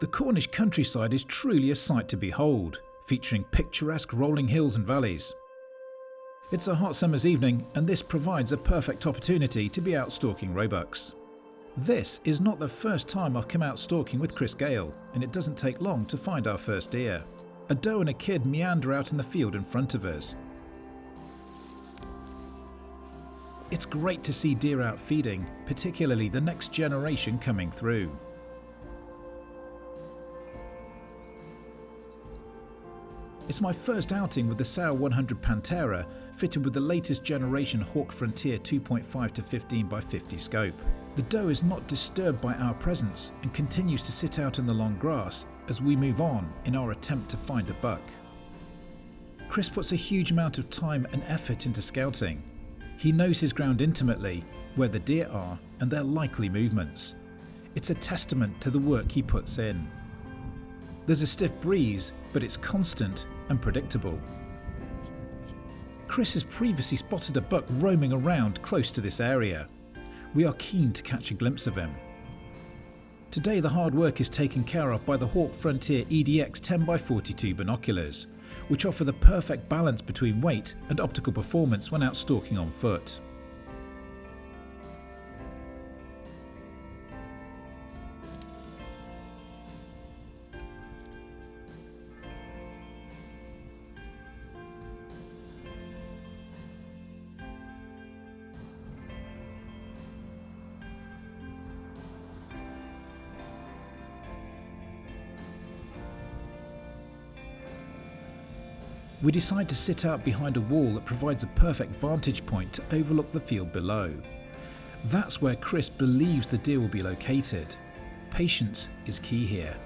The Cornish countryside is truly a sight to behold, featuring picturesque rolling hills and valleys. It's a hot summer's evening, and this provides a perfect opportunity to be out stalking roebucks. This is not the first time I've come out stalking with Chris Gale, and it doesn't take long to find our first deer. A doe and a kid meander out in the field in front of us. It's great to see deer out feeding, particularly the next generation coming through. It's my first outing with the Sow 100 Pantera, fitted with the latest generation Hawke Frontier 2.5 to 15 by 50 scope. The doe is not disturbed by our presence and continues to sit out in the long grass as we move on in our attempt to find a buck. Chris puts a huge amount of time and effort into scouting. He knows his ground intimately, where the deer are and their likely movements. It's a testament to the work he puts in. There's a stiff breeze, but it's constant and predictable. Chris has previously spotted a buck roaming around close to this area. We are keen to catch a glimpse of him. Today the hard work is taken care of by the Hawke Frontier EDX 10x42 binoculars, which offer the perfect balance between weight and optical performance when out stalking on foot. We decide to sit out behind a wall that provides a perfect vantage point to overlook the field below. That's where Chris believes the deer will be located. Patience is key here.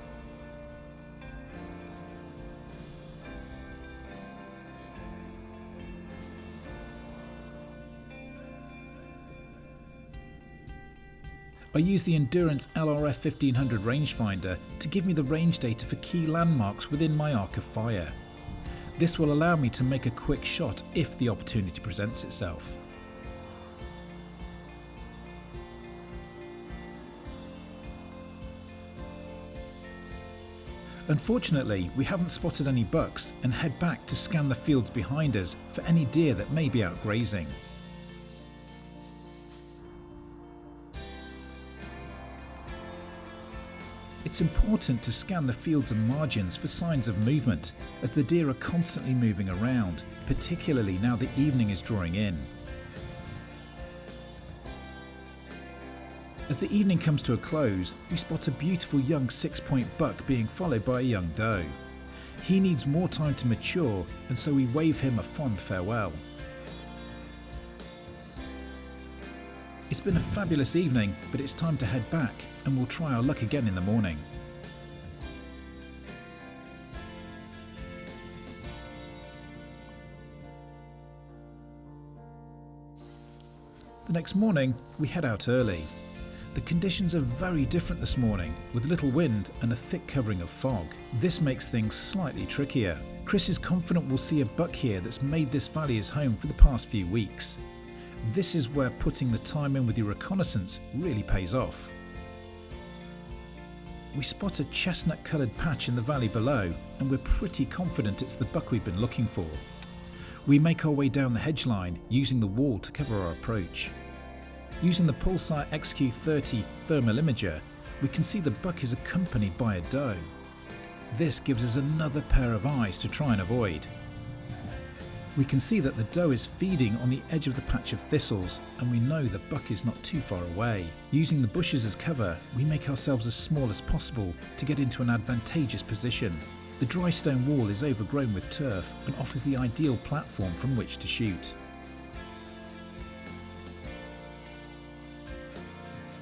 I use the Endurance LRF 1500 rangefinder to give me the range data for key landmarks within my arc of fire. This will allow me to make a quick shot if the opportunity presents itself. Unfortunately, we haven't spotted any bucks and head back to scan the fields behind us for any deer that may be out grazing. It's important to scan the fields and margins for signs of movement, as the deer are constantly moving around, particularly now the evening is drawing in. As the evening comes to a close, we spot a beautiful young 6-point buck being followed by a young doe. He needs more time to mature, and so we wave him a fond farewell. It's been a fabulous evening, but it's time to head back, and we'll try our luck again in the morning. The next morning, we head out early. The conditions are very different this morning, with little wind and a thick covering of fog. This makes things slightly trickier. Chris is confident we'll see a buck here that's made this valley his home for the past few weeks. This is where putting the time in with your reconnaissance really pays off. We spot a chestnut-coloured patch in the valley below, and we're pretty confident it's the buck we've been looking for. We make our way down the hedge line, using the wall to cover our approach. Using the Pulsar XQ30 thermal imager, we can see the buck is accompanied by a doe. This gives us another pair of eyes to try and avoid. We can see that the doe is feeding on the edge of the patch of thistles, and we know the buck is not too far away. Using the bushes as cover, we make ourselves as small as possible to get into an advantageous position. The dry stone wall is overgrown with turf and offers the ideal platform from which to shoot.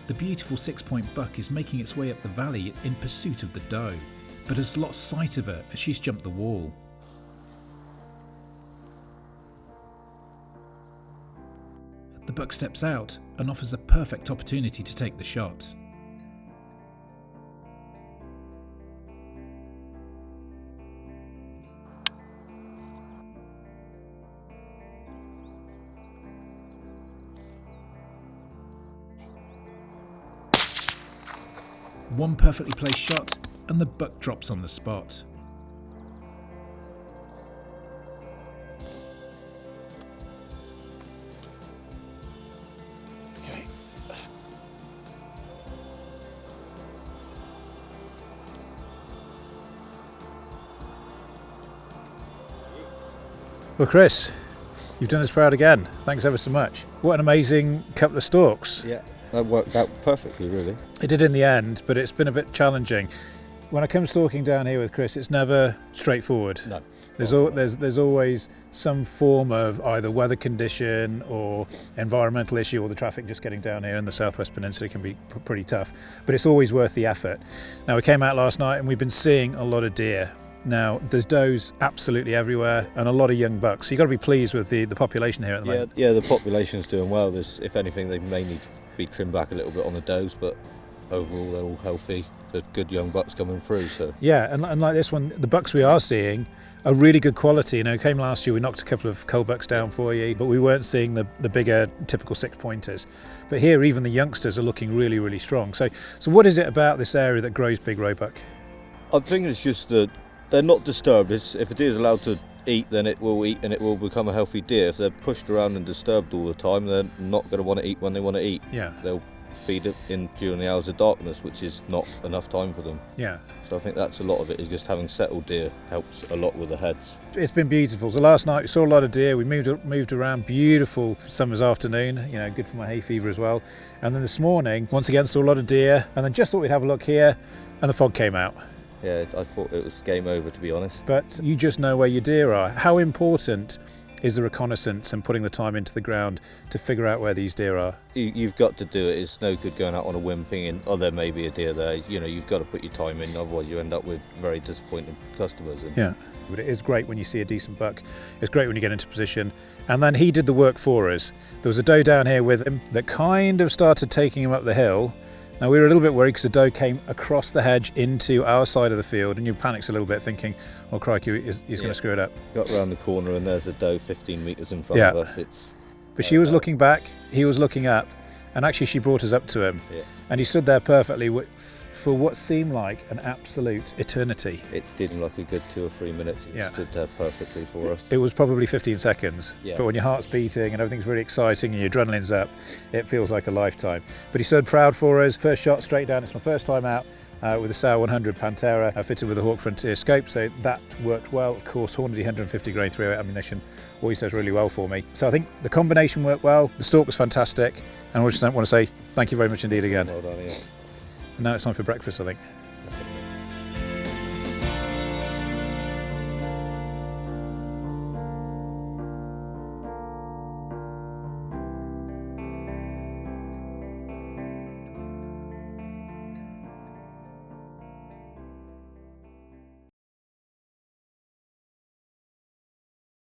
The beautiful 6-point buck is making its way up the valley in pursuit of the doe, but has lost sight of her as she's jumped the wall. The buck steps out and offers a perfect opportunity to take the shot. One perfectly placed shot and the buck drops on the spot. Well, Chris, you've done us proud again. Thanks ever so much. What an amazing couple of stalks. Yeah, that worked out perfectly, really. It did in the end, but it's been a bit challenging. When I come stalking down here with Chris, it's never straightforward. No. There's always some form of either weather condition or environmental issue, or the traffic just getting down here in the southwest peninsula can be pretty tough. But it's always worth the effort. Now, we came out last night and we've been seeing a lot of deer. Now, there's does absolutely everywhere and a lot of young bucks. So you've got to be pleased with the population here at the moment. Yeah, the population's doing well. If anything, they may need to be trimmed back a little bit on the does, but overall they're all healthy. There's good young bucks coming through. So yeah, and like this one, the bucks we are seeing are really good quality. You know, came last year, we knocked a couple of cull bucks down for you, but we weren't seeing the bigger typical 6-pointers. But here, even the youngsters are looking really, really strong. So what is it about this area that grows big roebuck? I think it's just that they're not disturbed. If a deer is allowed to eat, then it will eat and it will become a healthy deer. If they're pushed around and disturbed all the time, they're not going to want to eat when they want to eat. Yeah. They'll feed it in during the hours of darkness, which is not enough time for them. Yeah. So I think that's a lot of it, is just having settled deer helps a lot with the heads. It's been beautiful. So last night we saw a lot of deer. We moved around. Beautiful summer's afternoon. You know, good for my hay fever as well. And then this morning, once again, saw a lot of deer. And then just thought we'd have a look here, and the fog came out. Yeah, I thought it was game over, to be honest. But you just know where your deer are. How important is the reconnaissance and putting the time into the ground to figure out where these deer are? You've got to do it. It's no good going out on a whim thinking, oh, there may be a deer there. You know, you've got to put your time in, otherwise you end up with very disappointed customers. Yeah, but it is great when you see a decent buck. It's great when you get into position. And then he did the work for us. There was a doe down here with him that kind of started taking him up the hill. Now, we were a little bit worried because the doe came across the hedge into our side of the field, and you panicked a little bit thinking, oh crikey, he's going to screw it up. Got round the corner and there's a doe 15 metres in front of us. But she was looking back, he was looking up, and actually she brought us up to him. Yeah. And he stood there perfectly for what seemed like an absolute eternity. It did like a good 2 or 3 minutes. It stood there perfectly for us. It was probably 15 seconds, yeah. But when your heart's beating and everything's really exciting and your adrenaline's up, it feels like a lifetime. But he stood proud for us. First shot straight down. It's my first time out with a Sauer 100 Pantera fitted with a Hawke Frontier scope, so that worked well. Of course, Hornady 150 grain 308 ammunition always does really well for me. So I think the combination worked well. The stalk was fantastic, and I just want to say thank you very much indeed again. Well done, yeah. And now it's time for breakfast, I think.